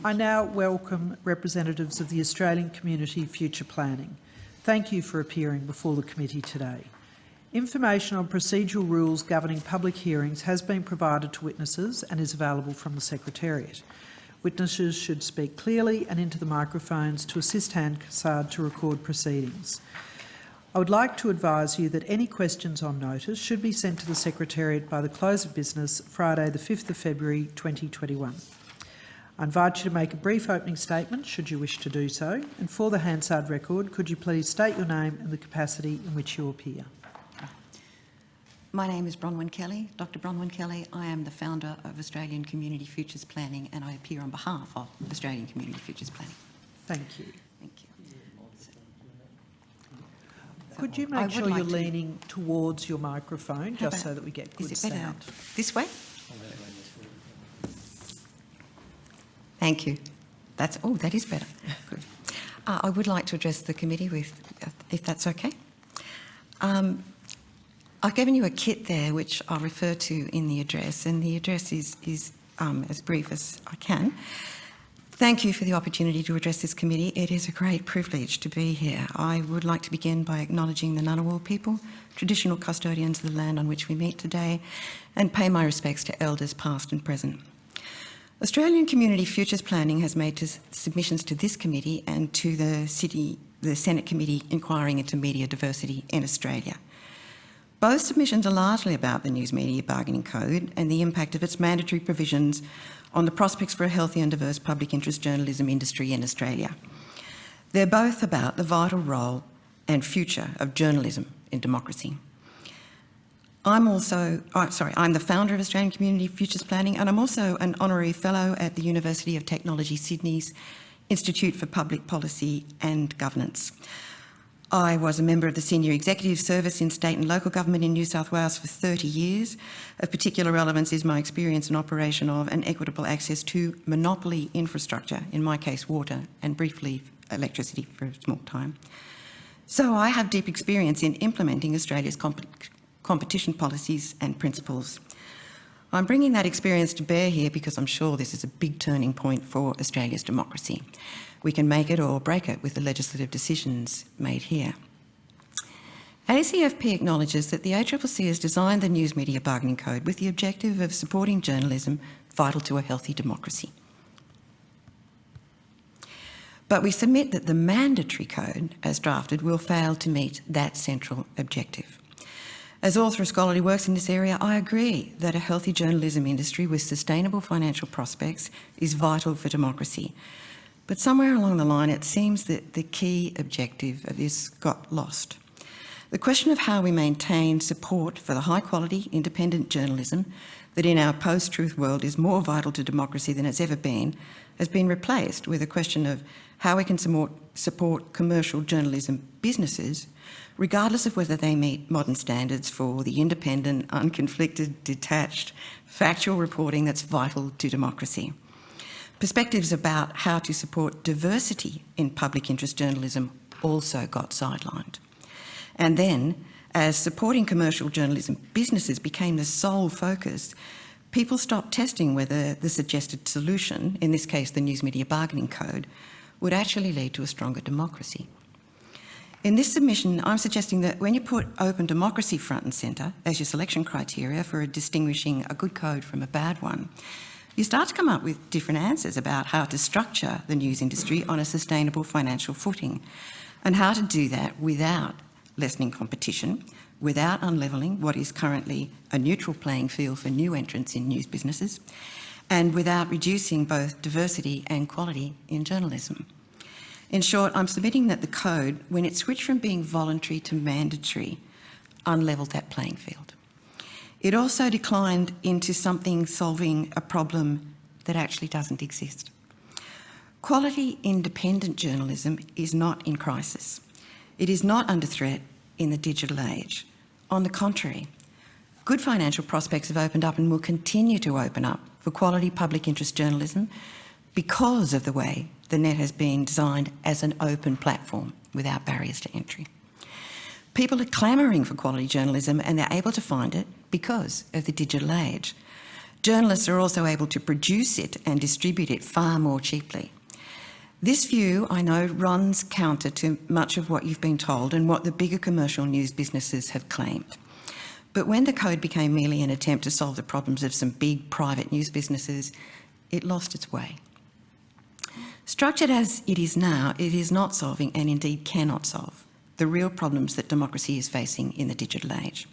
I now welcome representatives of the Australian Community Future Planning. Thank you for appearing before the committee today. Information on procedural rules governing public hearings has been provided to witnesses and is available from the Secretariat. Witnesses should speak clearly and into the microphones to assist Hansard to record proceedings. I would like to advise you that any questions on notice should be sent to the Secretariat by the close of business Friday the 5th of February 2021. I invite you to make a brief opening statement should you wish to do so, and for the Hansard record, could you please state your name and the capacity in which you appear. My name is Bronwyn Kelly, Dr. Bronwyn Kelly. I am the founder of Australian Community Futures Planning and I appear on behalf of Australian Community Futures Planning. Thank you. Thank you. Could you make sure you're leaning towards your microphone just so that we get good sound? Better this way? Thank you. That is better. Good. I would like to address the committee if that's okay. I've given you a kit there which I'll refer to in the address, and the address is as brief as I can. Thank you for the opportunity to address this committee. It is a great privilege to be here. I would like to begin by acknowledging the Ngunnawal people, traditional custodians of the land on which we meet today, and pay my respects to elders past and present. Australian Community Futures Planning has made submissions to this committee and to the Senate Committee inquiring into media diversity in Australia. Both submissions are largely about the News Media Bargaining Code and the impact of its mandatory provisions on the prospects for a healthy and diverse public interest journalism industry in Australia. They're both about the vital role and future of journalism in democracy. I'm the founder of Australian Community Futures Planning, and I'm also an honorary fellow at the University of Technology Sydney's Institute for Public Policy and Governance. I was a member of the Senior Executive Service in state and local government in New South Wales for 30 years. Of particular relevance is my experience in operation of and equitable access to monopoly infrastructure, in my case water, and briefly electricity for a small time. So I have deep experience in implementing Australia's competition policies and principles. I'm bringing that experience to bear here because I'm sure this is a big turning point for Australia's democracy. We can make it or break it with the legislative decisions made here. ACFP acknowledges that the ACCC has designed the News Media Bargaining Code with the objective of supporting journalism vital to a healthy democracy. But we submit that the mandatory code, as drafted, will fail to meet that central objective. As author of scholarly works in this area, I agree that a healthy journalism industry with sustainable financial prospects is vital for democracy. But somewhere along the line, it seems that the key objective of this got lost. The question of how we maintain support for the high-quality, independent journalism that in our post-truth world is more vital to democracy than it's ever been, has been replaced with a question of how we can support commercial journalism businesses, regardless of whether they meet modern standards for the independent, unconflicted, detached, factual reporting that's vital to democracy. Perspectives about how to support diversity in public interest journalism also got sidelined. And then, as supporting commercial journalism businesses became the sole focus, people stopped testing whether the suggested solution, in this case the News Media Bargaining Code, would actually lead to a stronger democracy. In this submission, I'm suggesting that when you put open democracy front and centre as your selection criteria for distinguishing a good code from a bad one, you start to come up with different answers about how to structure the news industry on a sustainable financial footing, and how to do that without lessening competition, without unlevelling what is currently a neutral playing field for new entrants in news businesses, and without reducing both diversity and quality in journalism. In short, I'm submitting that the code, when it switched from being voluntary to mandatory, unlevelled that playing field. It also declined into something solving a problem that actually doesn't exist. Quality independent journalism is not in crisis. It is not under threat in the digital age. On the contrary, good financial prospects have opened up and will continue to open up for quality public interest journalism because of the way the net has been designed as an open platform without barriers to entry. People are clamouring for quality journalism and they're able to find it because of the digital age. Journalists are also able to produce it and distribute it far more cheaply. This view, I know, runs counter to much of what you've been told and what the bigger commercial news businesses have claimed. But when the code became merely an attempt to solve the problems of some big private news businesses, it lost its way. Structured as it is now, it is not solving, and indeed cannot solve, the real problems that democracy is facing in the digital age.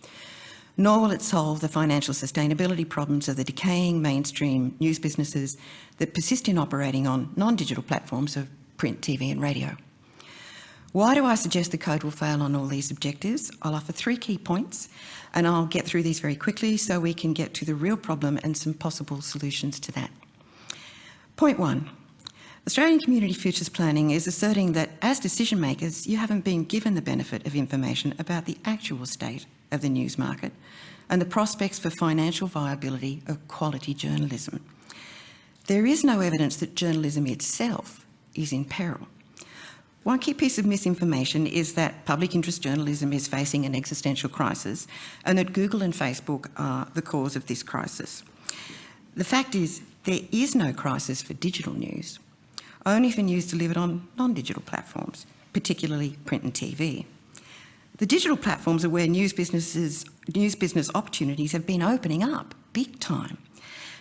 Nor will it solve the financial sustainability problems of the decaying mainstream news businesses that persist in operating on non-digital platforms of print, TV and radio. Why do I suggest the code will fail on all these objectives? I'll offer 3 key points, and I'll get through these very quickly so we can get to the real problem and some possible solutions to that. Point 1. Australian Community Futures Planning is asserting that as decision makers, you haven't been given the benefit of information about the actual state of the news market and the prospects for financial viability of quality journalism. There is no evidence that journalism itself is in peril. One key piece of misinformation is that public interest journalism is facing an existential crisis and that Google and Facebook are the cause of this crisis. The fact is, there is no crisis for digital news, only for news delivered on non-digital platforms, particularly print and TV. The digital platforms are where news business opportunities have been opening up big time.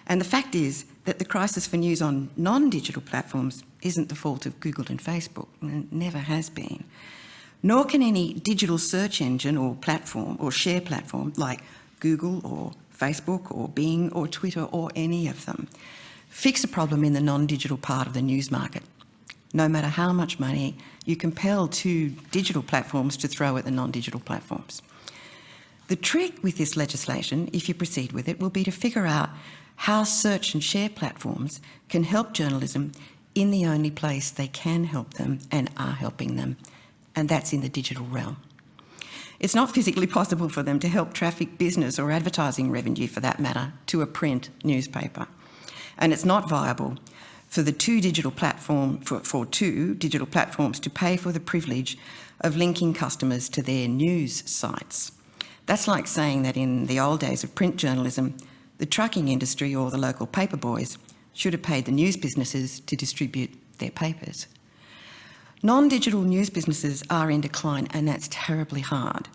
And the fact is that the crisis for news on non-digital platforms isn't the fault of Google and Facebook, and it never has been. Nor can any digital search engine or platform or share platform like Google or Facebook or Bing or Twitter or any of them fix a problem in the non-digital part of the news market, no matter how much money you compel 2 digital platforms to throw at the non-digital platforms. The trick with this legislation, if you proceed with it, will be to figure out how search and share platforms can help journalism in the only place they can help them and are helping them, and that's in the digital realm. It's not physically possible for them to help traffic business or advertising revenue, for that matter, to a print newspaper. And it's not viable for the 2 digital platforms to pay for the privilege of linking customers to their news sites. That's like saying that in the old days of print journalism, the trucking industry or the local paper boys should have paid the news businesses to distribute their papers. Non-digital news businesses are in decline, and that's terribly hard.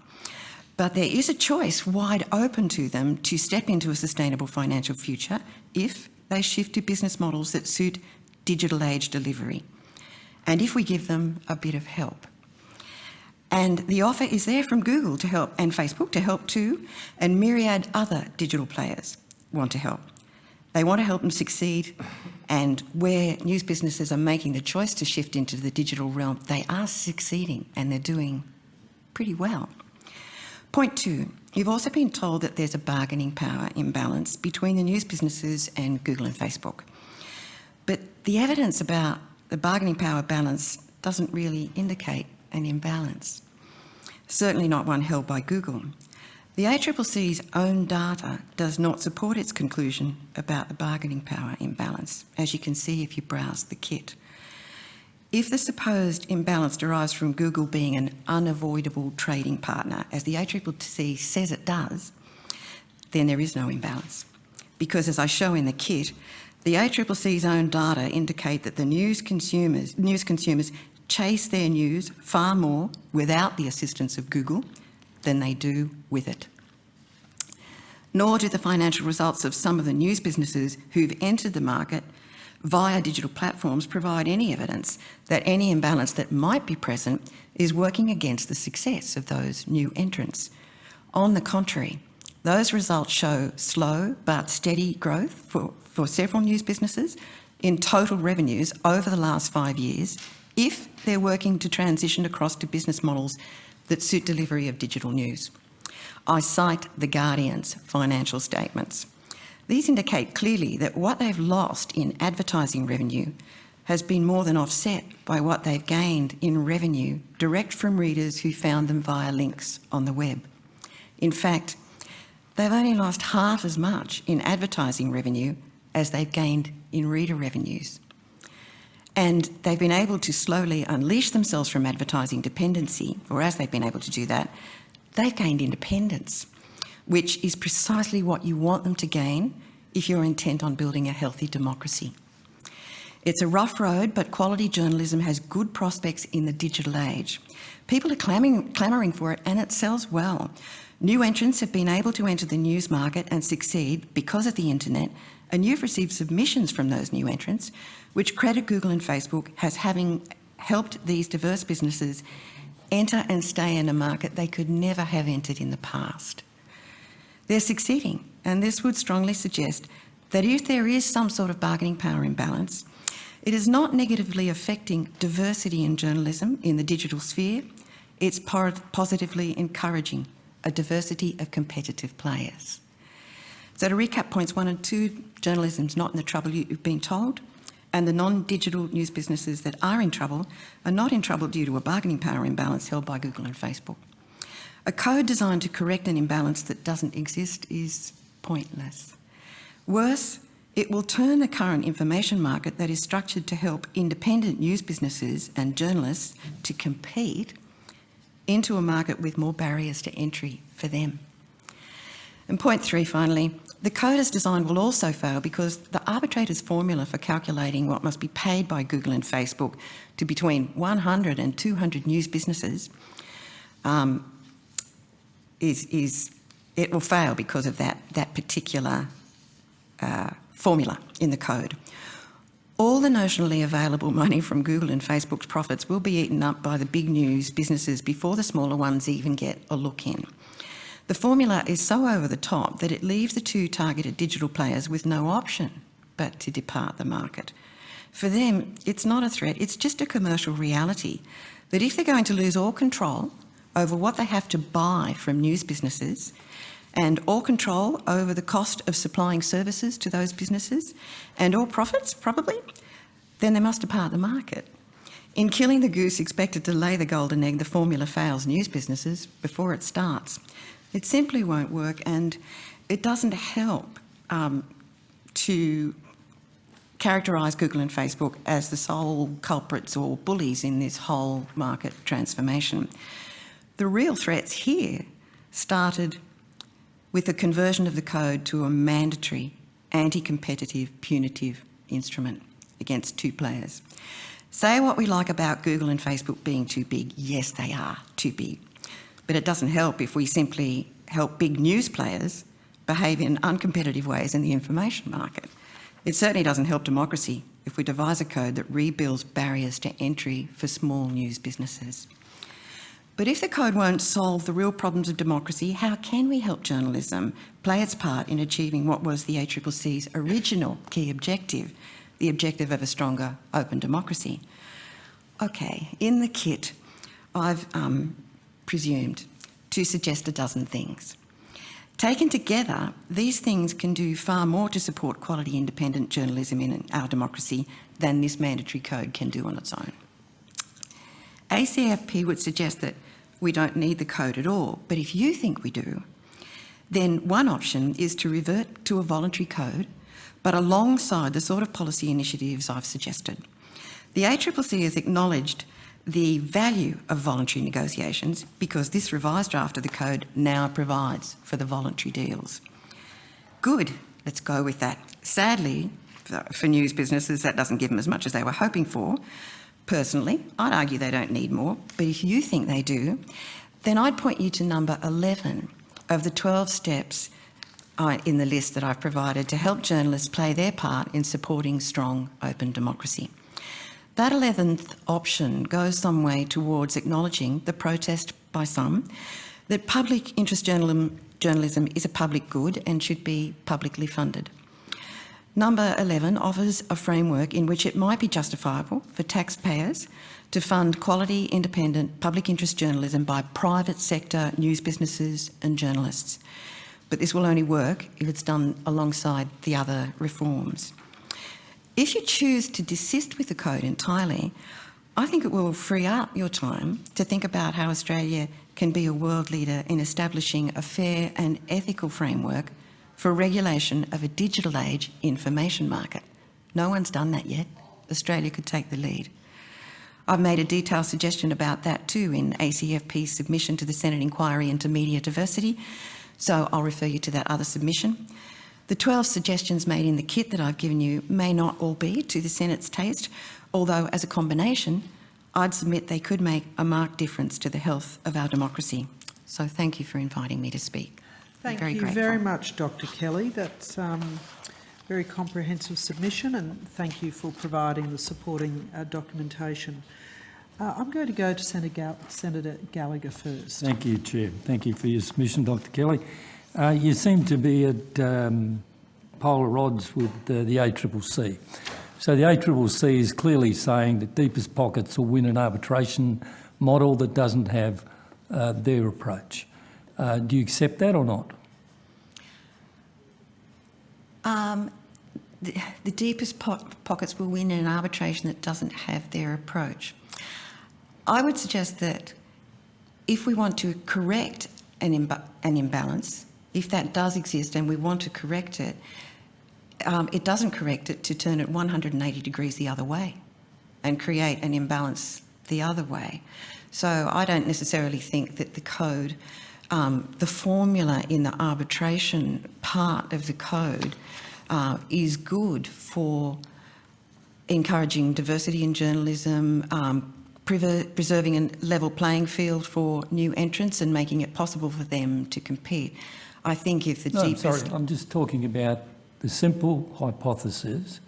But there is a choice wide open to them to step into a sustainable financial future if they shift to business models that suit digital age delivery, and if we give them a bit of help. And the offer is there from Google to help, and Facebook to help too, and myriad other digital players want to help. They want to help them succeed, and where news businesses are making the choice to shift into the digital realm, they are succeeding and they're doing pretty well. Point 2, you've also been told that there's a bargaining power imbalance between the news businesses and Google and Facebook. But the evidence about the bargaining power balance doesn't really indicate an imbalance, certainly not one held by Google. The ACCC's own data does not support its conclusion about the bargaining power imbalance, as you can see if you browse the kit. If the supposed imbalance derives from Google being an unavoidable trading partner, as the ACCC says it does, then there is no imbalance. Because as I show in the kit, the ACCC's own data indicate that the news consumers chase their news far more without the assistance of Google than they do with it. Nor do the financial results of some of the news businesses who've entered the market via digital platforms provide any evidence that any imbalance that might be present is working against the success of those new entrants. On the contrary, those results show slow but steady growth for several news businesses in total revenues over the last 5 years, if they're working to transition across to business models that suit delivery of digital news. I cite The Guardian's financial statements. These indicate clearly that what they've lost in advertising revenue has been more than offset by what they've gained in revenue direct from readers who found them via links on the web. In fact, they've only lost half as much in advertising revenue as they've gained in reader revenues. And they've been able to slowly unleash themselves from advertising dependency, or as they've been able to do that, they've gained independence, which is precisely what you want them to gain if you're intent on building a healthy democracy. It's a rough road, but quality journalism has good prospects in the digital age. People are clamouring for it, and it sells well. New entrants have been able to enter the news market and succeed because of the internet, and you've received submissions from those new entrants, which credit Google and Facebook as having helped these diverse businesses enter and stay in a market they could never have entered in the past. They're succeeding, and this would strongly suggest that if there is some sort of bargaining power imbalance, it is not negatively affecting diversity in journalism in the digital sphere. It's positively encouraging a diversity of competitive players. So to recap points 1 and 2, journalism's not in the trouble you've been told, and the non-digital news businesses that are in trouble are not in trouble due to a bargaining power imbalance held by Google and Facebook. A code designed to correct an imbalance that doesn't exist is pointless. Worse, it will turn the current information market that is structured to help independent news businesses and journalists to compete into a market with more barriers to entry for them. And point 3, finally, the code as designed will also fail because the arbitrator's formula for calculating what must be paid by Google and Facebook to between 100 and 200 news businesses it will fail because of that particular formula in the code. All the notionally available money from Google and Facebook's profits will be eaten up by the big news businesses before the smaller ones even get a look in. The formula is so over the top that it leaves the 2 targeted digital players with no option but to depart the market. For them, it's not a threat, it's just a commercial reality that if they're going to lose all control over what they have to buy from news businesses and all control over the cost of supplying services to those businesses and all profits, probably, then they must depart the market. In killing the goose expected to lay the golden egg, the formula fails news businesses before it starts. It simply won't work, and it doesn't help to characterise Google and Facebook as the sole culprits or bullies in this whole market transformation. The real threats here started with the conversion of the code to a mandatory, anti-competitive, punitive instrument against 2 players. Say what we like about Google and Facebook being too big. Yes, they are too big. But it doesn't help if we simply help big news players behave in uncompetitive ways in the information market. It certainly doesn't help democracy if we devise a code that rebuilds barriers to entry for small news businesses. But if the code won't solve the real problems of democracy, how can we help journalism play its part in achieving what was the ACCC's original key objective, the objective of a stronger, open democracy? Okay, in the kit, I've presumed to suggest a dozen things. Taken together, these things can do far more to support quality independent journalism in our democracy than this mandatory code can do on its own. ACFP would suggest that we don't need the code at all, but if you think we do, then one option is to revert to a voluntary code, but alongside the sort of policy initiatives I've suggested. The ACCC has acknowledged the value of voluntary negotiations because this revised draft of the code now provides for the voluntary deals. Good, let's go with that. Sadly, for news businesses, that doesn't give them as much as they were hoping for. Personally, I'd argue they don't need more, but if you think they do, then I'd point you to number 11 of the 12 steps in the list that I've provided to help journalists play their part in supporting strong, open democracy. That 11th option goes some way towards acknowledging the protest by some that public interest journalism is a public good and should be publicly funded. Number 11 offers a framework in which it might be justifiable for taxpayers to fund quality, independent, public interest journalism by private sector news businesses and journalists. But this will only work if it's done alongside the other reforms. If you choose to desist with the code entirely, I think it will free up your time to think about how Australia can be a world leader in establishing a fair and ethical framework for regulation of a digital age information market. No one's done that yet. Australia could take the lead. I've made a detailed suggestion about that too in ACFP's submission to the Senate inquiry into media diversity, so I'll refer you to that other submission. The 12 suggestions made in the kit that I've given you may not all be to the Senate's taste, although as a combination, I'd submit they could make a marked difference to the health of our democracy. So thank you for inviting me to speak. Thank I'm you grateful. very much, Dr Kelly. That's very comprehensive submission, and thank you for providing the supporting documentation. I'm going to go to Senator Gallagher first. Thank you, Chair. Thank you for your submission, Dr Kelly. You seem to be at polar odds with the ACCC. So the ACCC is clearly saying that deepest pockets will win an arbitration model that doesn't have their approach. Do you accept that or not? The deepest pockets will win in an arbitration that doesn't have their approach. I would suggest that if we want to correct an imbalance, if that does exist and we want to correct it, it doesn't correct it to turn it 180 degrees the other way and create an imbalance the other way. So I don't necessarily think that the code, the formula in the arbitration part of the code is good for encouraging diversity in journalism, preserving a level playing field for new entrants and making it possible for them to compete. I think if the deepest... Sorry, I'm just talking about the simple hypothesis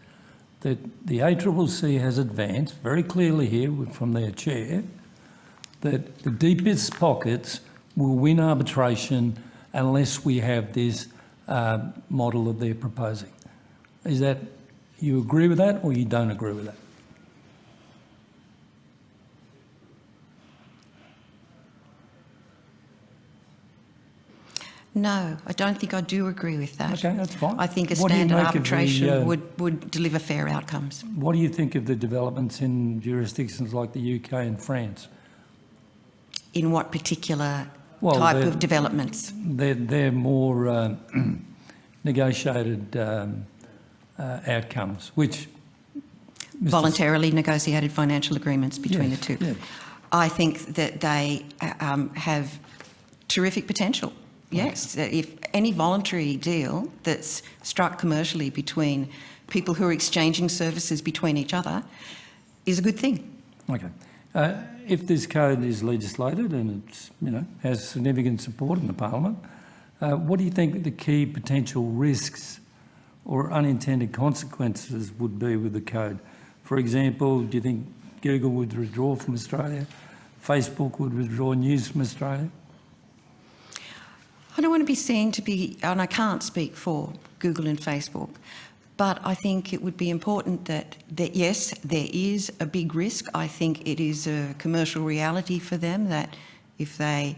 that the ACCC has advanced very clearly here from their chair that the deepest pockets will win arbitration unless we have this model that they're proposing. Is that, you agree with that or you don't agree with that? No, I don't think I do agree with that. Okay, that's fine. I think a What do you standard make of the, arbitration would deliver fair outcomes. What do you think of the developments in jurisdictions like the UK and France? In what particular type of developments? They're more negotiated outcomes, which... Voluntarily negotiated financial agreements between the two. Yeah. I think that they have terrific potential. Yes, if any voluntary deal that's struck commercially between people who are exchanging services between each other is a good thing. Okay. If this code is legislated and it's, has significant support in the Parliament, what do you think the key potential risks or unintended consequences would be with the code? For example, do you think Google would withdraw from Australia? Facebook would withdraw news from Australia? I don't want to be seen to be, and I can't speak for Google and Facebook, but I think it would be important that yes, there is a big risk. I think it is a commercial reality for them that if they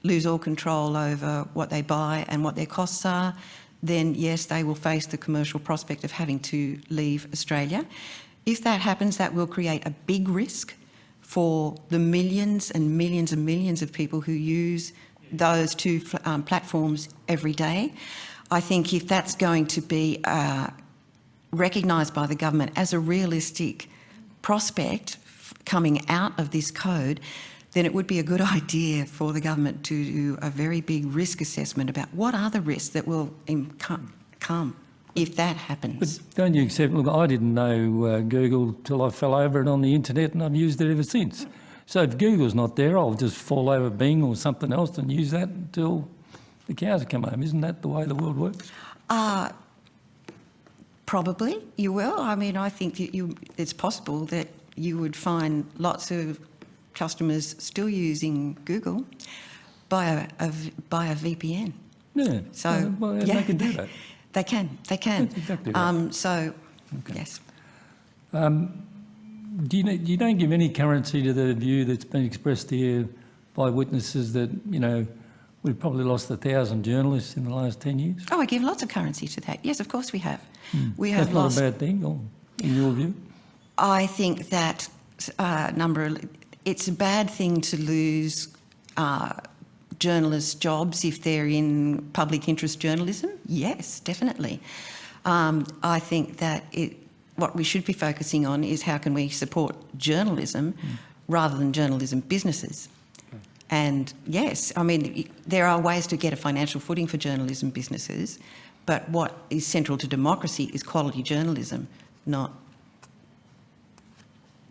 lose all control over what they buy and what their costs are, then yes, they will face the commercial prospect of having to leave Australia. If that happens, that will create a big risk for the millions and millions and millions of people who use those two platforms every day. I think if that's going to be recognised by the government as a realistic prospect coming out of this code, then it would be a good idea for the government to do a very big risk assessment about what are the risks that will come if that happens. But don't you accept, look, I didn't know Google till I fell over it on the internet and I've used it ever since. So if Google's not there, I'll just fall over Bing or something else and use that until the cows come home. Isn't that the way the world works? Probably you will. I mean, I think that it's possible that you would find lots of customers still using Google by a VPN. Yeah. So they can do that. They can. That's exactly right. So, okay. Yes. You don't give any currency to the view that's been expressed here by witnesses that, we've probably lost 1,000 journalists in the last 10 years? Oh, I give lots of currency to that. Yes, of course we have. We have That's lost... not a bad thing, in your view? I think that it's a bad thing to lose journalists' jobs if they're in public interest journalism. Yes, definitely. I think that what we should be focusing on is how can we support journalism rather than journalism businesses. Okay. And yes, I mean, there are ways to get a financial footing for journalism businesses, But what is central to democracy is quality journalism, not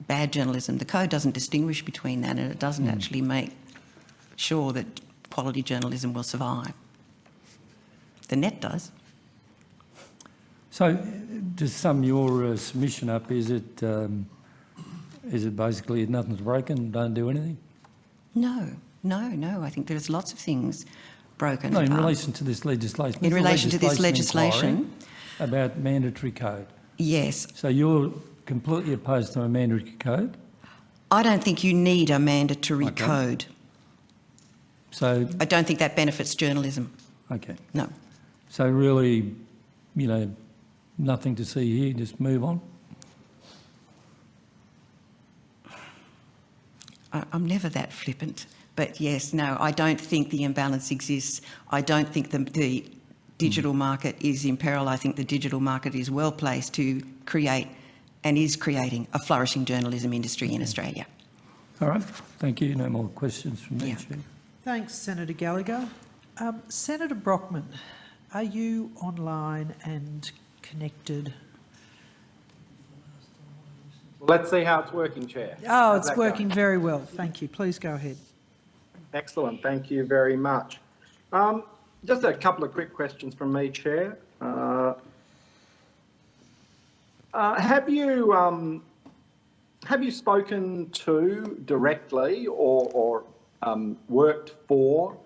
bad journalism. The code doesn't distinguish between that, and it doesn't actually make sure that quality journalism will survive. The net does. So, to sum your submission up, is it basically nothing's broken, don't do anything? No. I think there's lots of things broken. No, in relation to this legislation. In relation to this legislation. About mandatory code. Yes. So you're completely opposed to a mandatory code? I don't think you need a mandatory code. So, I don't think that benefits journalism. okay. No. So really, nothing to see here, just move on? I'm never that flippant. But yes, no, I don't think the imbalance exists. I don't think the digital market is in peril. I think the digital market is well placed to create and is creating a flourishing journalism industry in Australia. All right, thank you. No more questions from me, Yeah. Chair. Thanks, Senator Gallagher. Senator Brockman, are you online and connected? Let's see how it's working, Chair. Oh, How's it's that working going? very well. Thank you. Please go ahead. Excellent. Thank you very much. Just a couple of quick questions from me, Chair. Have you spoken to directly or worked for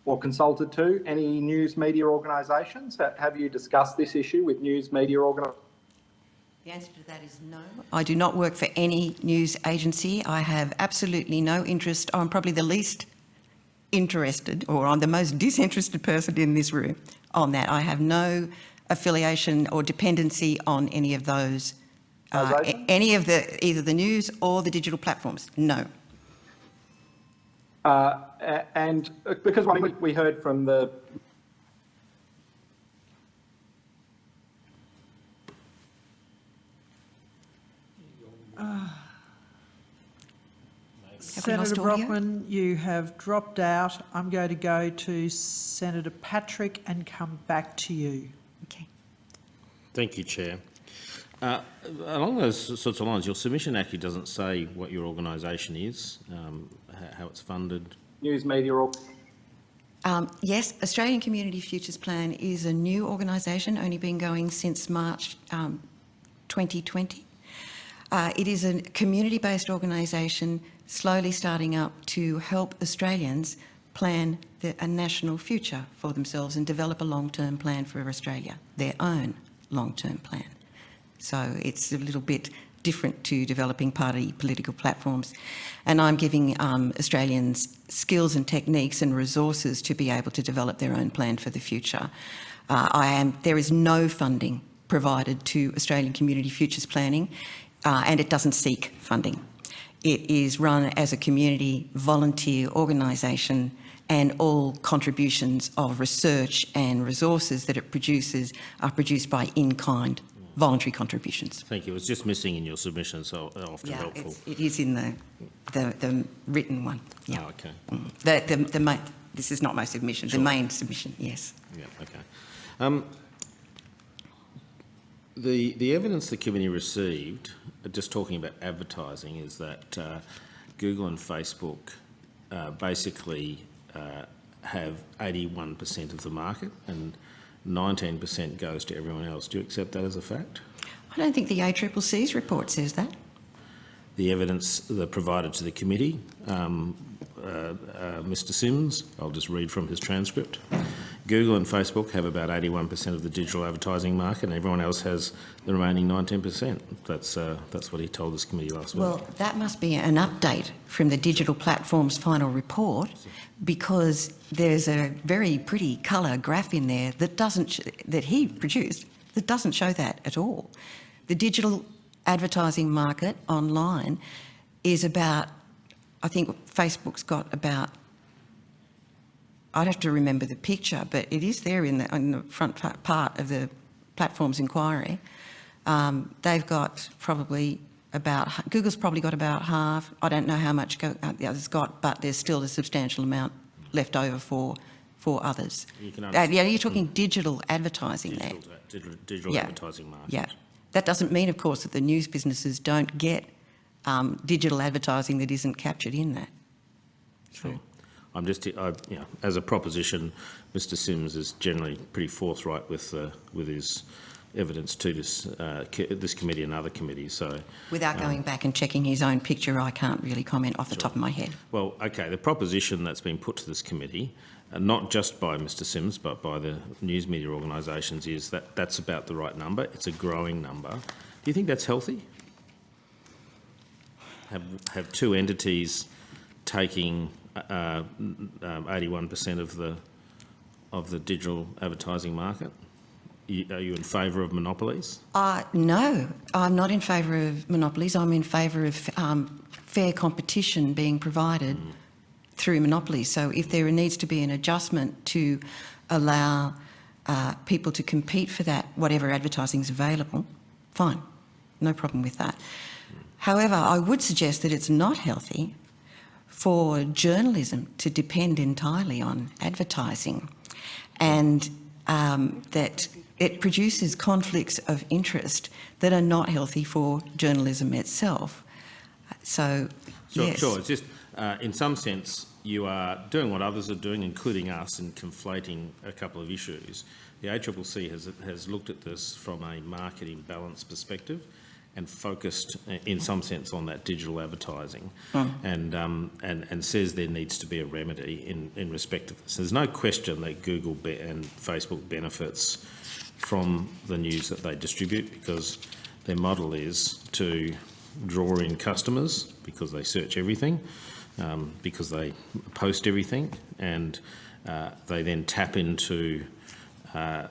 or consulted to any news media organisations? Have you discussed this issue with news media organisations? The answer to that is no. I do not work for any news agency. I have absolutely no interest. I'm probably the least interested, or I'm the most disinterested person in this room on that. I have no affiliation or dependency on any of those, any of either the news or the digital platforms. No. And because we heard from the Senator Brockman, you have dropped out. I'm going to go to Senator Patrick and come back to you. Okay. Thank you, Chair. Along those sorts of lines, your submission actually doesn't say what your organisation is, how it's funded. news media Yes, Australian Community Futures Plan is a new organisation, only been going since March 2020. It is a community-based organisation slowly starting up to help Australians plan a national future for themselves and develop a long-term plan for Australia, their own long-term plan. So it's a little bit different to developing party political platforms. And I'm giving Australians skills and techniques and resources to be able to develop their own plan for the future. There is no funding provided to Australian Community Futures Planning, and it doesn't seek funding. It is run as a community volunteer organisation, and all contributions of research and resources that it produces are produced by in-kind voluntary contributions. Thank you. It was just missing in your submission, so often helpful. It is in the written one. Yeah. Oh, okay. The main, this is not my submission. Sure. The main submission, yes. Yeah, okay. The evidence the committee received, just talking about advertising, is that Google and Facebook basically have 81% of the market and 19% goes to everyone else. Do you accept that as a fact? I don't think the ACCC's report says that. The evidence that provided to the committee, Mr Sims, I'll just read from his transcript. Google and Facebook have about 81% of the digital advertising market and everyone else has the remaining 19%. That's what he told this committee last week. Well, that must be an update from the digital platform's final report, because there's a very pretty colour graph in there that that he produced that doesn't show that at all. The digital advertising market online is about, I think Facebook's got about, I'd have to remember the picture, but it is there in the front part of the platform's inquiry. They've got probably Google's probably got about half. I don't know how much the others got, but there's still a substantial amount left over for for others. You can Yeah, you're talking digital advertising there. Digital Yeah. advertising market. Yeah. That doesn't mean, of course, that the news businesses don't get digital advertising that isn't captured in that. Sure. I'm just, as a proposition, Mr. Sims is generally pretty forthright with his evidence to this committee and other committees. So, Without going back and checking his own picture, I can't really comment off the top of my head. well, okay, the proposition that's been put to this committee, not just by Mr. Sims but by the news media organisations, is that that's about the right number. It's a growing number. Do you think that's healthy? Have two entities taking 81% of the digital advertising market? Are you in favour of monopolies? No, I'm not in favour of monopolies. I'm in favour of fair competition being provided through monopolies. So if there needs to be an adjustment to allow people to compete for that, whatever advertising is available, fine, no problem with that. However, I would suggest that it's not healthy for journalism to depend entirely on advertising, and that it produces conflicts of interest that are not healthy for journalism itself. So, yes. Sure. It's just, in some sense, you are doing what others are doing, including us, in conflating a couple of issues. The ACCC has looked at this from a market imbalance perspective and focused, in some sense, on that digital advertising, and says there needs to be a remedy in respect of this. There's no question that Google and Facebook benefits from the news that they distribute, because their model is to draw in customers because they search everything, because they post everything, and they then tap into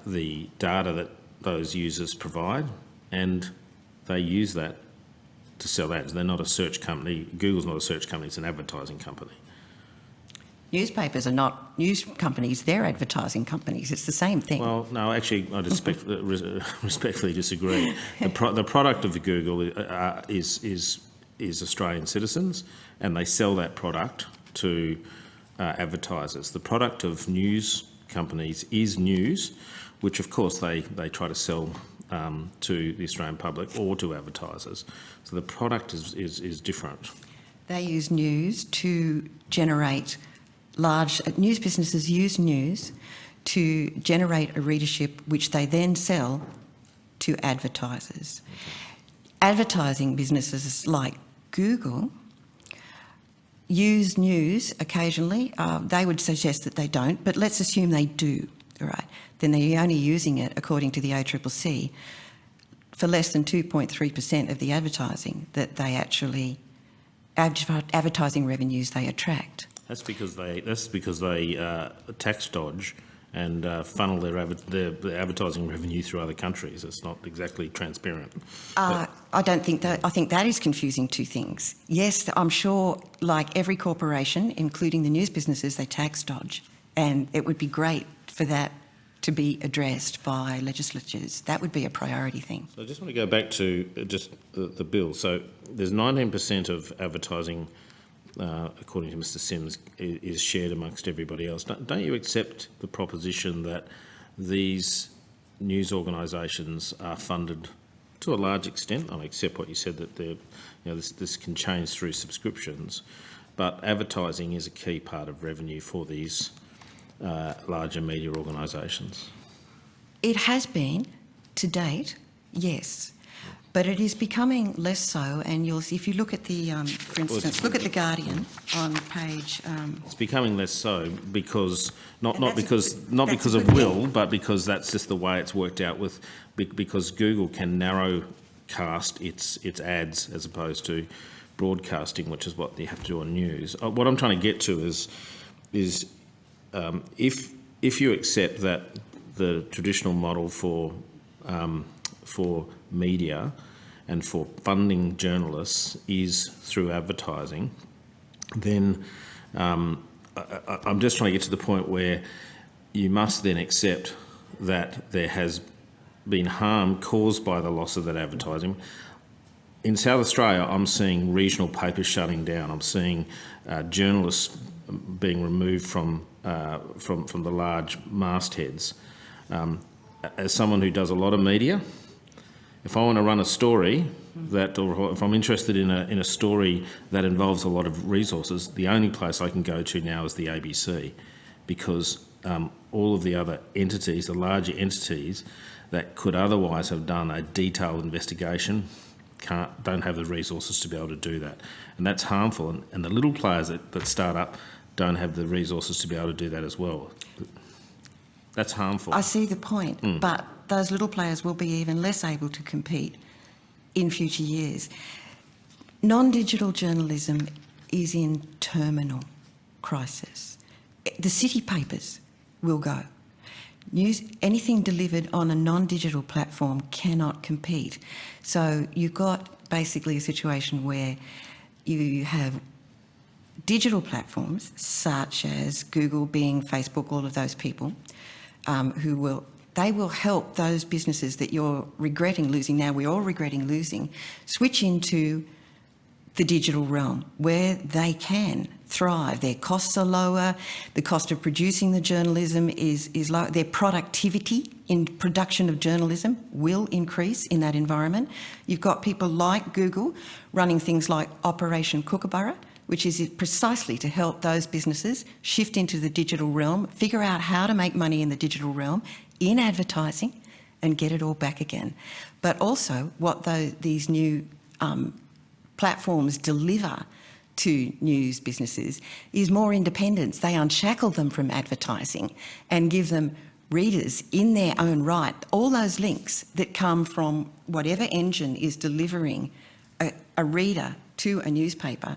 the data that those users provide, and they use that to sell ads. They're not a search company. Google's not a search company, it's an advertising company. Newspapers are not news companies, they're advertising companies. It's the same thing. Well, no, actually, I respectfully disagree. The product of Google is Australian citizens, and they sell that product to advertisers. The product of news companies is news, which of course they try to sell to the Australian public or to advertisers. So the product is different. They use news to generate news businesses use news to generate a readership which they then sell to advertisers. Advertising businesses like Google use news occasionally. They would suggest that they don't, but let's assume they do, all right? Then they're only using it, according to the ACCC, for less than 2.3% of the advertising that they actually, advertising revenues they attract. That's because they tax dodge and funnel their advertising revenue through other countries. It's not exactly transparent. I don't think that. I think that is confusing two things. Yes, I'm sure, like every corporation, including the news businesses, they tax dodge, and it would be great for that to be addressed by legislatures. That would be a priority thing. So I just want to go back to just the bill. So there's 19% of advertising, according to Mr. Sims, is shared amongst everybody else. Don't you accept the proposition that these news organisations are funded to a large extent? I accept what you said, that this can change through subscriptions, but advertising is a key part of revenue for these larger media organisations. It has been, to date, yes. But it is becoming less so, and if you look at the, for instance, look at The Guardian on page... It's becoming less so because, not because a of good will, thing. but because that's just the way it's worked out because Google can narrowcast its ads as opposed to broadcasting, which is what they have to do on news. What I'm trying to get to is if you accept that the traditional model for media and for funding journalists is through advertising, then I'm just trying to get to the point where you must then accept that there has been harm caused by the loss of that advertising. In South Australia, I'm seeing regional papers shutting down. I'm seeing journalists being removed from from the large mastheads. As someone who does a lot of media, if I want to run a story or if I'm interested in a story that involves a lot of resources, the only place I can go to now is the ABC, because all of the other entities, the larger entities that could otherwise have done a detailed investigation, don't have the resources to be able to do that. And that's harmful. And the little players that start up don't have the resources to be able to do that as well. That's harmful. I see the point, but those little players will be even less able to compete in future years. Non-digital journalism is in terminal crisis. The city papers will go. Anything delivered on a non-digital platform cannot compete. So you've got basically a situation where you have digital platforms such as Google, Bing, Facebook, all of those people they will help those businesses that you're regretting losing now, we're all regretting losing, switch into the digital realm where they can thrive. Their costs are lower, the cost of producing the journalism is low, their productivity in production of journalism will increase in that environment. You've got people like Google running things like Operation Kookaburra, which is precisely to help those businesses shift into the digital realm, figure out how to make money in the digital realm, in advertising, and get it all back again. But also what these new platforms deliver to news businesses is more independence. They unshackle them from advertising and give them readers in their own right. All those links that come from whatever engine is delivering a reader to a newspaper,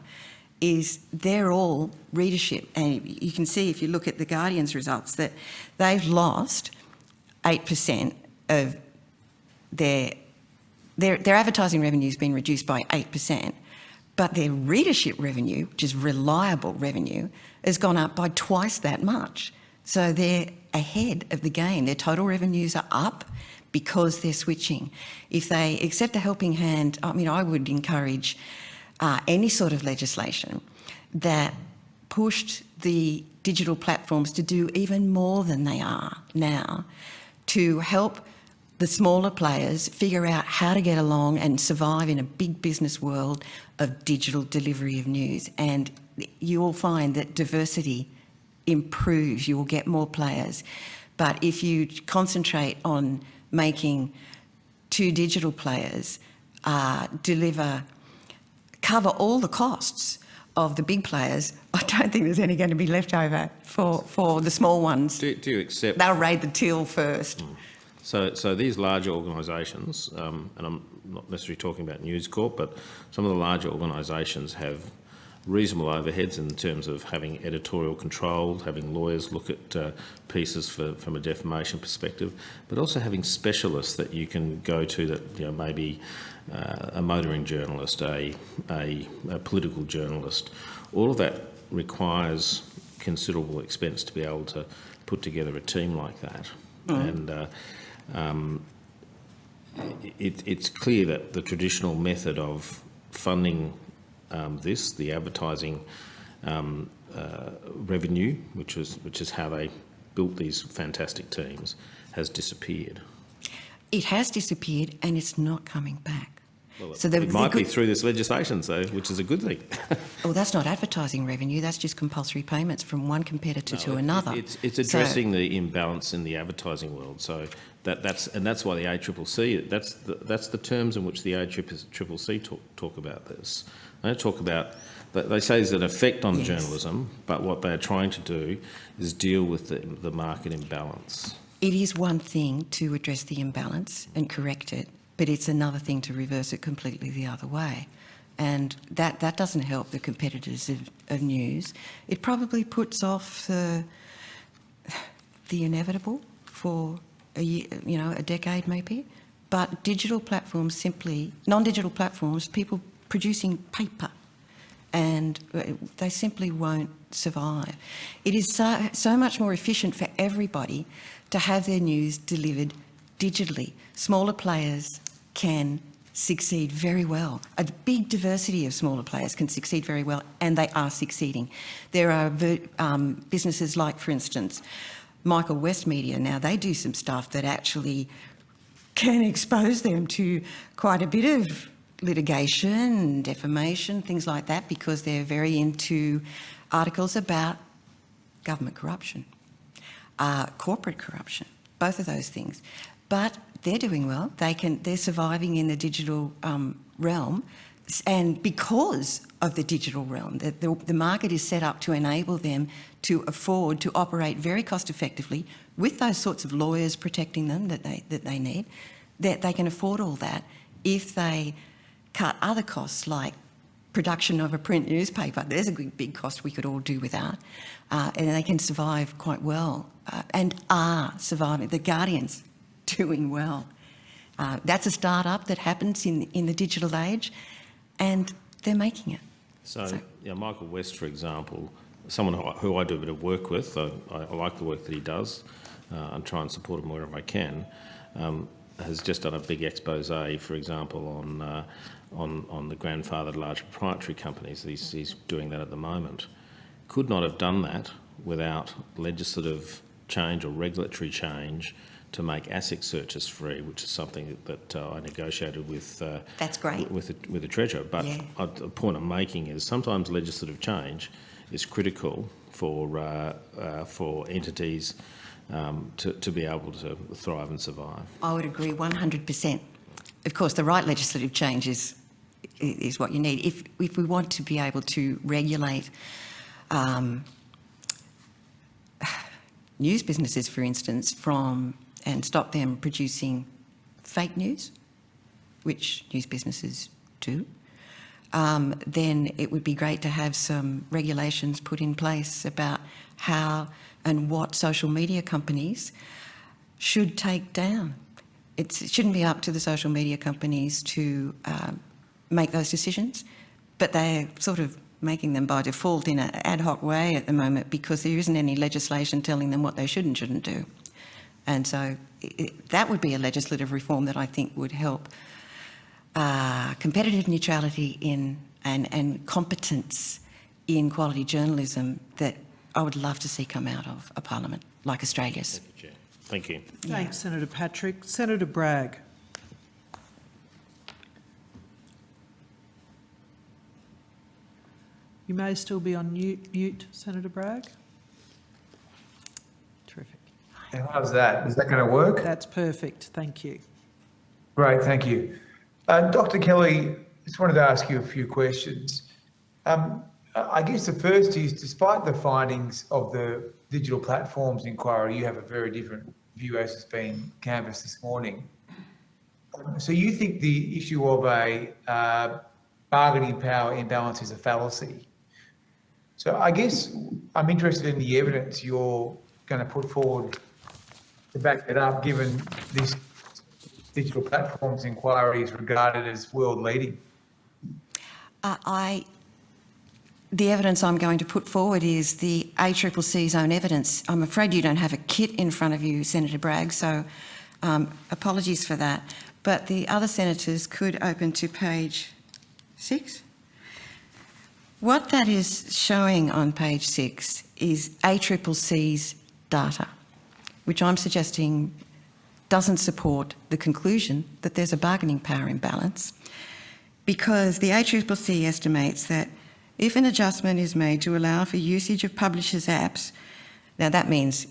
they're all readership. And you can see if you look at the Guardian's results that they've lost 8% of their advertising revenue has been reduced by 8%, but their readership revenue, which is reliable revenue, has gone up by twice that much. So they're ahead of the game. Their total revenues are up because they're switching. If they accept a helping hand, I would encourage any sort of legislation that pushed the digital platforms to do even more than they are now to help the smaller players figure out how to get along and survive in a big business world of digital delivery of news. And you will find that diversity improves, you will get more players. But if you concentrate on making two digital players cover all the costs of the big players, I don't think there's any going to be left over for the small ones. Do you accept... They'll raid the till first. So these larger organisations, and I'm not necessarily talking about News Corp, but some of the larger organisations have reasonable overheads in terms of having editorial control, having lawyers look at pieces from a defamation perspective, but also having specialists that you can go to that, maybe a motoring journalist, a political journalist. All of that requires considerable expense to be able to put together a team like that. And it's clear that the traditional method of funding the advertising revenue, which is how they built these fantastic teams, has disappeared. It has disappeared and it's not coming back. Well, so it might be through this legislation, which is a good thing. Well, that's not advertising revenue, that's just compulsory payments from one competitor to another. It's addressing the imbalance in the advertising world. So that's why the ACCC, that's the terms in which the ACCC talk about this. They don't talk about, they say there's an effect on journalism, but what they're trying to do is deal with the market imbalance. It is one thing to address the imbalance and correct it, but it's another thing to reverse it completely the other way. And that doesn't help the competitors of news. It probably puts off the inevitable for a year, a decade maybe. But digital platforms non-digital platforms, people producing paper, and they simply won't survive. It is so much more efficient for everybody to have their news delivered digitally. Smaller players can succeed very well. A big diversity of smaller players can succeed very well, and they are succeeding. There are businesses like, for instance, Michael West Media. Now, they do some stuff that actually can expose them to quite a bit of litigation, defamation, things like that, because they're very into articles about government corruption, corporate corruption, both of those things. But they're doing well. They're surviving in the digital realm, and because of the digital realm, the market is set up to enable them to afford to operate very cost effectively with those sorts of lawyers protecting them that they need. That they can afford all that if they cut other costs like production of a print newspaper. There's a big cost we could all do without, and they can survive quite well and are surviving. The Guardian's doing well. That's a start-up that happens in the digital age, and they're making it. So yeah, Michael West, for example, someone who I do a bit of work with, I like the work that he does and try and support him wherever I can, has just done a big expose, for example, on the grandfathered large proprietary companies. He's doing that at the moment. Could not have done that without legislative change or regulatory change to make ASIC searches free, which is something that I negotiated with. That's great. With the Treasurer. But yeah. The point I'm making is sometimes legislative change is critical for entities to be able to thrive and survive. I would agree 100%. Of course, the right legislative change is what you need. If we want to be able to regulate news businesses, for instance, and stop them producing fake news, which news businesses do, then it would be great to have some regulations put in place about how and what social media companies should take down. It shouldn't be up to the social media companies to make those decisions, but they're sort of making them by default in an ad hoc way at the moment because there isn't any legislation telling them what they should and shouldn't do. And so that would be a legislative reform that I think would help competitive neutrality and competence in quality journalism that I would love to see come out of a parliament like Australia's. Thank you, Chair. Thank you. Thanks, Senator Patrick. Senator Bragg. You may still be on mute, Senator Bragg. Terrific. How's that? Is that going to work? That's perfect. Thank you. Great, thank you. Dr. Kelly, just wanted to ask you a few questions. I guess the first is, despite the findings of the digital platforms inquiry, you have a very different view as has been canvassed this morning. So you think the issue of a bargaining power imbalance is a fallacy. So I guess I'm interested in the evidence you're going to put forward to back that up, given this digital platforms inquiry is regarded as world leading. The evidence I'm going to put forward is the ACCC's own evidence. I'm afraid you don't have a kit in front of you, Senator Bragg, so apologies for that. But the other senators could open to page 6. What that is showing on page 6 is ACCC's data, which I'm suggesting doesn't support the conclusion that there's a bargaining power imbalance, because the ACCC estimates that if an adjustment is made to allow for usage of publishers' apps, now that means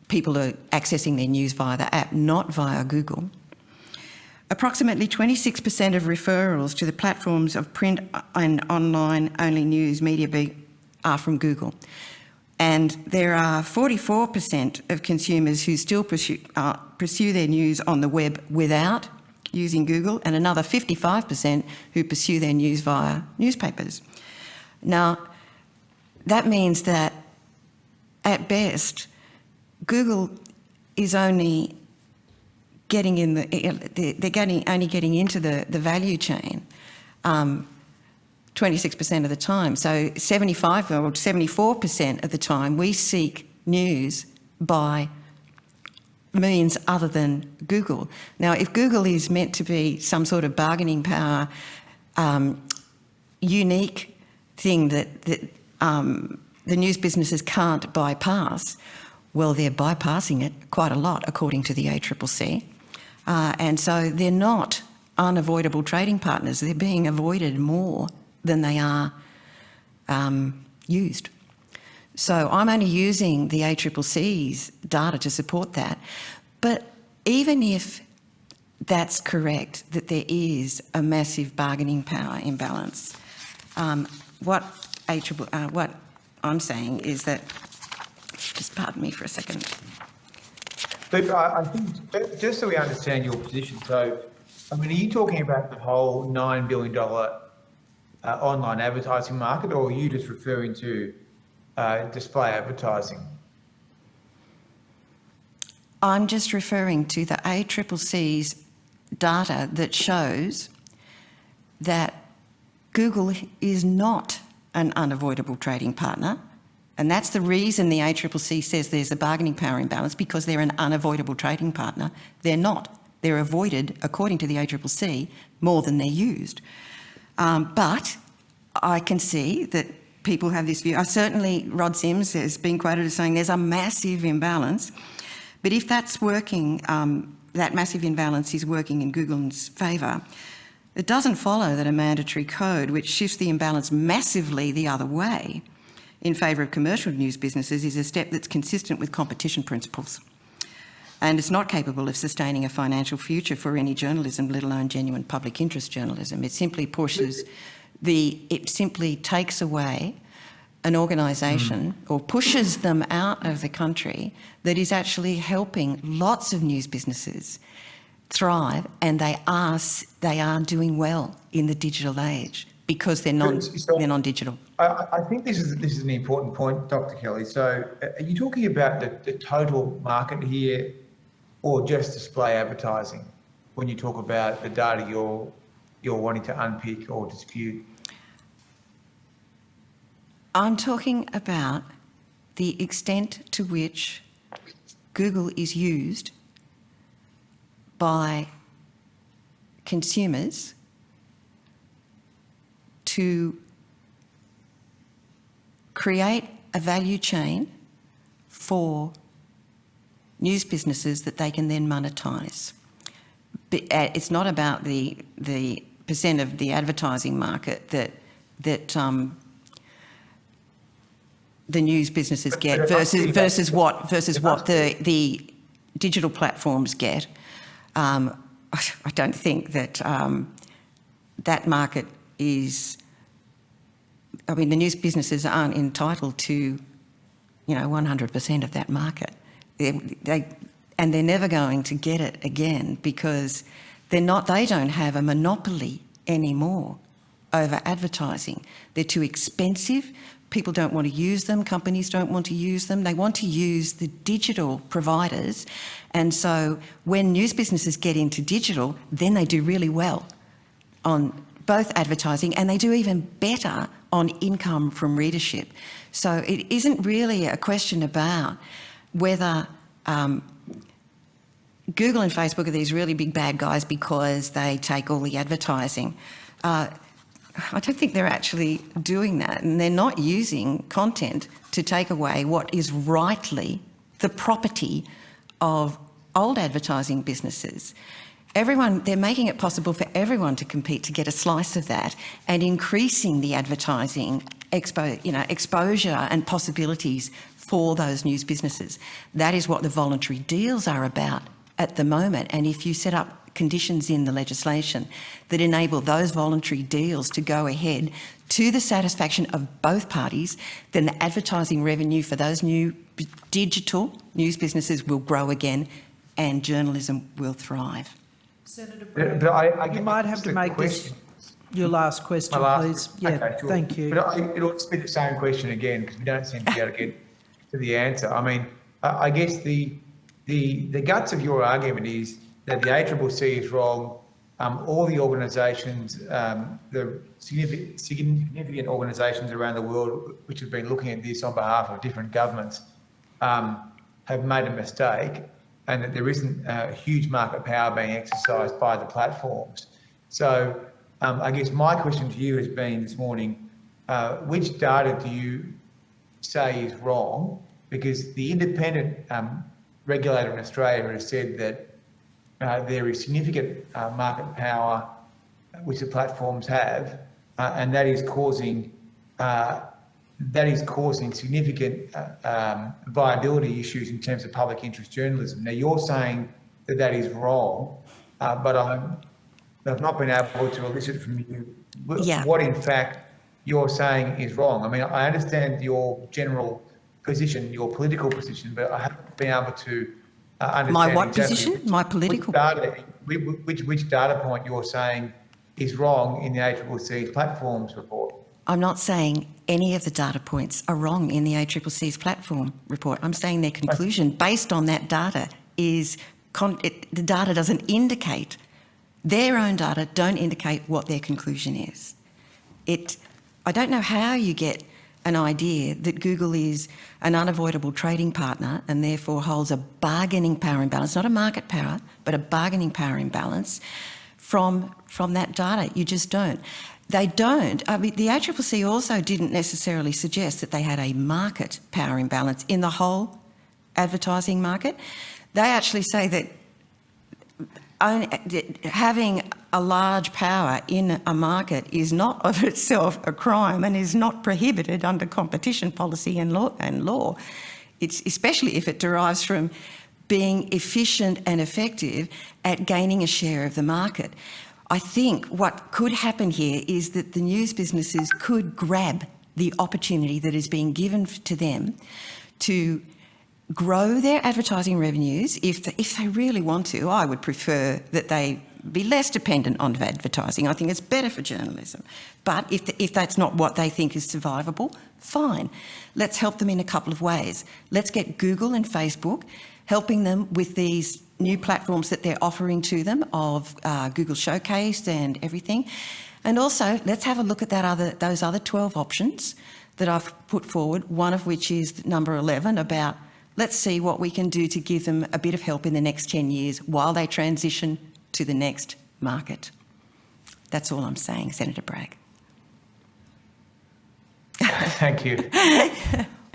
people are accessing their news via the app, not via Google, approximately 26% of referrals to the platforms of print and online-only news media are from Google. And there are 44% of consumers who still pursue their news on the web without using Google, and another 55% who pursue their news via newspapers. Now, that means that, at best, Google is only getting in only getting into the value chain 26% of the time. So 75 or 74% of the time we seek news by means other than Google. Now, if Google is meant to be some sort of bargaining power, unique thing that the news businesses can't bypass, well, they're bypassing it quite a lot, according to the ACCC. And so they're not unavoidable trading partners. They're being avoided more than they are used. So I'm only using the ACCC's data to support that. But even if that's correct, that there is a massive bargaining power imbalance, what I'm saying is that, just pardon me for a second. But I think, just so we understand your position, so, I mean, are you talking about the whole $9 billion online advertising market, or are you just referring to display advertising? I'm just referring to the ACCC's data that shows that Google is not an unavoidable trading partner, and that's the reason the ACCC says there's a bargaining power imbalance, because they're an unavoidable trading partner. They're not. They're avoided, according to the ACCC, more than they're used. But I can see that people have this view. Certainly, Rod Sims has been quoted as saying there's a massive imbalance. But if that's working, that massive imbalance is working in Google's favour, it doesn't follow that a mandatory code which shifts the imbalance massively the other way in favour of commercial news businesses is a step that's consistent with competition principles. And it's not capable of sustaining a financial future for any journalism, let alone genuine public interest journalism. It simply it simply takes away an organisation or pushes them out of the country that is actually helping lots of news businesses thrive, and they are doing well in the digital age because they're non-digital. I think this is an important point, Dr. Kelly. So, are you talking about the total market here, or just display advertising when you talk about the data you're wanting to unpick or dispute? I'm talking about the extent to which Google is used by consumers to create a value chain for news businesses that they can then monetise. It's not about the percent of the advertising market that the news businesses get versus what the digital platforms get. I don't think that that market is. I mean, the news businesses aren't entitled to, 100% of that market. And they're never going to get it again, because they don't have a monopoly anymore over advertising. They're too expensive. People don't want to use them. Companies don't want to use them. They want to use the digital providers. And so when news businesses get into digital, then they do really well on both advertising, and they do even better on income from readership. So it isn't really a question about whether Google and Facebook are these really big bad guys because they take all the advertising. I don't think they're actually doing that, and they're not using content to take away what is rightly the property of old advertising businesses. They're making it possible for everyone to compete to get a slice of that, and increasing the advertising exposure and possibilities for those news businesses. That is what the voluntary deals are about at the moment. And if you set up conditions in the legislation that enable those voluntary deals to go ahead to the satisfaction of both parties, then the advertising revenue for those new digital news businesses will grow again, and journalism will thrive. Senator But Brown, you might have to make this your last question, please. Yeah, okay, sure. thank you. But it'll be the same question again, because we don't seem to be able to get to the answer. I mean, I guess the guts of your argument is that the ACCC is wrong. All the organisations, the significant organisations around the world which have been looking at this on behalf of different governments, have made a mistake, and that there isn't huge market power being exercised by the platforms. So I guess my question to you has been this morning, which data do you say is wrong? Because the independent regulator in Australia has said that there is significant market power which the platforms have, and that is causing significant viability issues in terms of public interest journalism. Now, you're saying that that is wrong, but I've not been able to elicit from you what in fact you're saying is wrong. I mean, I understand your general position, your political position, but I haven't been able to understand my what exactly position? My political. Which data point you're saying is wrong in the ACCC's platforms report. I'm not saying any of the data points are wrong in the ACCC's platform report. I'm saying their conclusion based on that data is the data doesn't indicate, their own data don't indicate what their conclusion is. I don't know how you get an idea that Google is an unavoidable trading partner and therefore holds a bargaining power imbalance, not a market power, but a bargaining power imbalance from that data. You just don't. They don't. I mean, the ACCC also didn't necessarily suggest that they had a market power imbalance in the whole advertising market. They actually say that having a large power in a market is not of itself a crime and is not prohibited under competition policy and law. It's especially if it derives from being efficient and effective at gaining a share of the market. I think what could happen here is that the news businesses could grab the opportunity that is being given to them to grow their advertising revenues if they really want to. I would prefer that they be less dependent on advertising. I think it's better for journalism. But if that's not what they think is survivable, fine. Let's help them in a couple of ways. Let's get Google and Facebook helping them with these new platforms that they're offering to them of Google Showcase and everything. And also, let's have a look at those other 12 options that I've put forward, one of which is number 11 about let's see what we can do to give them a bit of help in the next 10 years while they transition to the next market. That's all I'm saying, Senator Bragg. Thank you.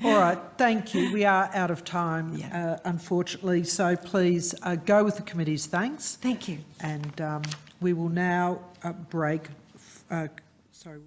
All right, thank you. We are out of time, unfortunately, so please go with the committee's thanks. Thank you. And we will now break. Sorry.